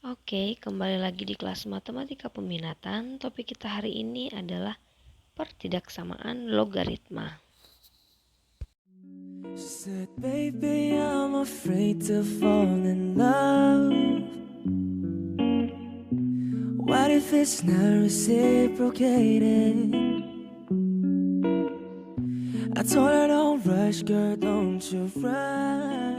Oke, kembali lagi di kelas matematika peminatan. Topik kita hari ini adalah pertidaksamaan logaritma. She said, baby, I'm afraid to fall in love. What if it's not reciprocated? I told her, don't rush, girl, don't you rush.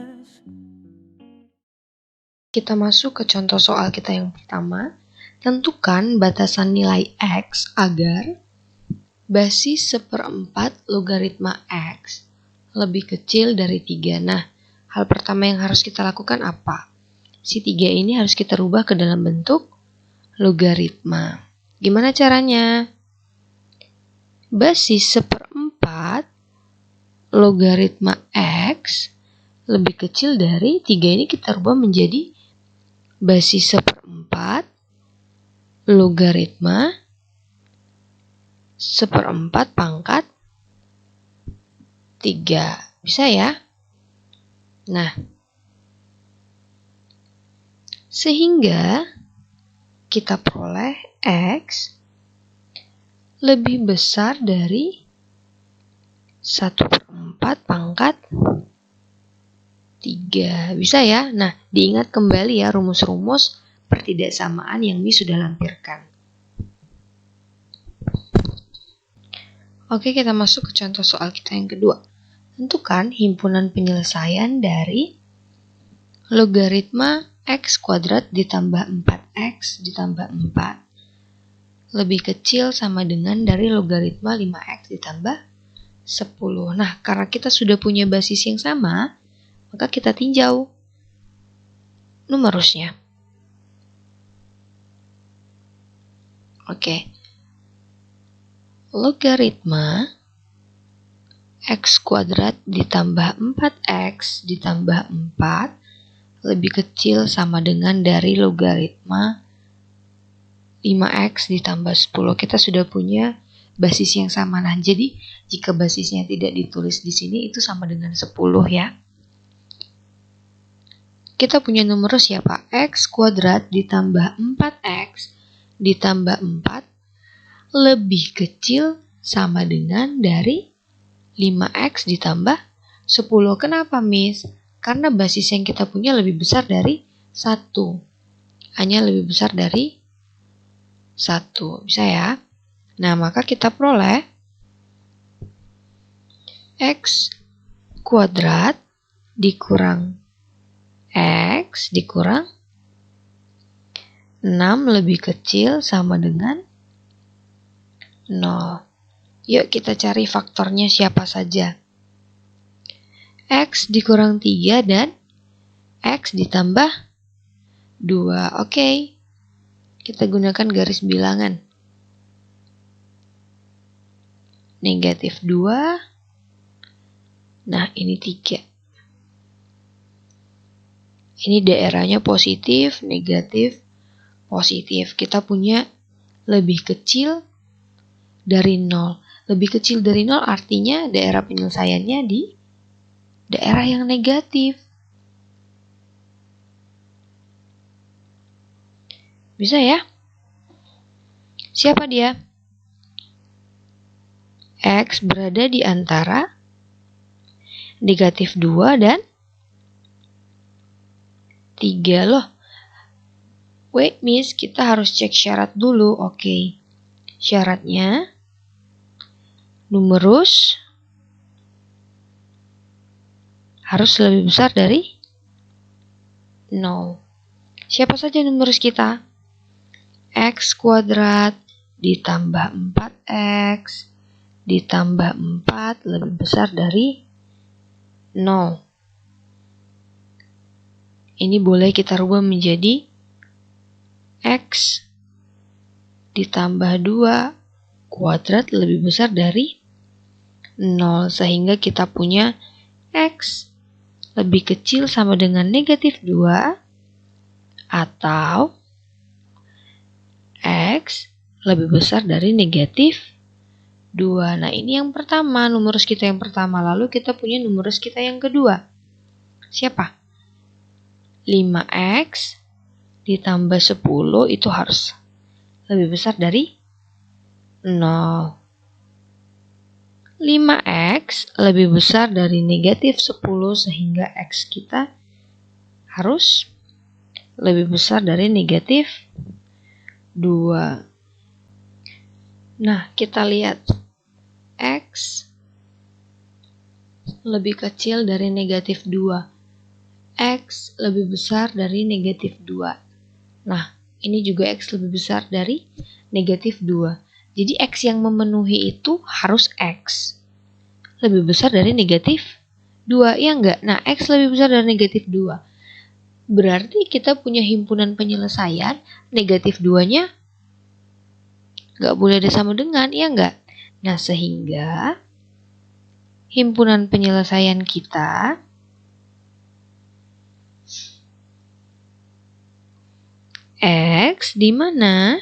Kita masuk ke contoh soal kita yang pertama. Tentukan batasan nilai X agar basis 1/4 logaritma X lebih kecil dari 3. Nah, hal pertama yang harus kita lakukan apa? Si 3 ini harus kita rubah ke dalam bentuk logaritma. Gimana caranya? Basis 1/4 logaritma X lebih kecil dari 3 ini kita rubah menjadi basis 1/4 logaritma 1/4 pangkat 3. Bisa ya? Nah, sehingga kita peroleh X lebih besar dari 1/4 pangkat 3. Bisa ya? Nah, diingat kembali ya rumus-rumus pertidaksamaan yang Mi sudah lampirkan. Oke, kita masuk ke contoh soal kita yang kedua. Tentukan himpunan penyelesaian dari logaritma X kuadrat ditambah 4X ditambah 4 lebih kecil sama dengan dari logaritma 5X ditambah 10. Nah, karena kita sudah punya basis yang sama, maka kita tinjau numerusnya. Oke. Logaritma X kuadrat ditambah 4X ditambah 4 lebih kecil sama dengan dari logaritma 5X ditambah 10. Kita sudah punya basis yang sama. Nah, jadi jika basisnya tidak ditulis di sini itu sama dengan 10 ya. Kita punya numerus ya Pak. X kuadrat ditambah 4X ditambah 4 lebih kecil sama dengan dari 5X ditambah 10. Kenapa, Miss? Karena basis yang kita punya lebih besar dari 1. Hanya lebih besar dari 1. Bisa ya? Nah, maka kita peroleh X kuadrat dikurang X dikurang 6 lebih kecil sama dengan 0. Yuk kita cari faktornya siapa saja. X dikurang 3 dan X ditambah 2. Oke. Kita gunakan garis bilangan. Negatif 2. Nah, ini 3. Ini daerahnya positif, negatif, positif. Kita punya lebih kecil dari 0. Lebih kecil dari 0 artinya daerah penyelesaiannya di daerah yang negatif. Bisa ya? Siapa dia? X berada di antara negatif 2 dan 3 loh. Wait, Miss, kita harus cek syarat dulu. Oke. Syaratnya numerus harus lebih besar dari 0. Siapa saja numerus kita? X kuadrat ditambah 4X ditambah 4 lebih besar dari 0. Ini boleh kita rubah menjadi X ditambah 2 kuadrat lebih besar dari 0. Sehingga kita punya X lebih kecil sama dengan negatif 2 atau X lebih besar dari negatif 2. Nah, ini yang pertama, numerus kita yang pertama. Lalu kita punya numerus kita yang kedua. Siapa? 5X ditambah 10 itu harus lebih besar dari 0. 5x lebih besar dari negatif 10 sehingga x kita harus lebih besar dari negatif 2. Nah, kita lihat x lebih kecil dari negatif 2. X lebih besar dari negatif 2. Nah, ini juga X lebih besar dari negatif 2. Jadi X yang memenuhi itu harus X lebih besar dari negatif 2, ya enggak? Nah, X lebih besar dari negatif 2. Berarti kita punya himpunan penyelesaian, negatif 2-nya nggak boleh ada sama dengan, ya enggak? Nah, sehingga himpunan penyelesaian kita X di mana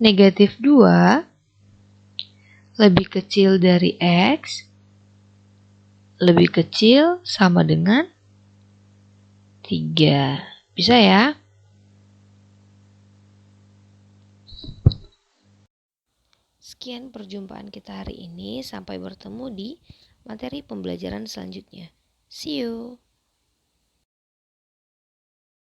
negatif 2 lebih kecil dari X lebih kecil sama dengan 3. Bisa ya? Sekian perjumpaan kita hari ini. Sampai bertemu di materi pembelajaran selanjutnya. See you!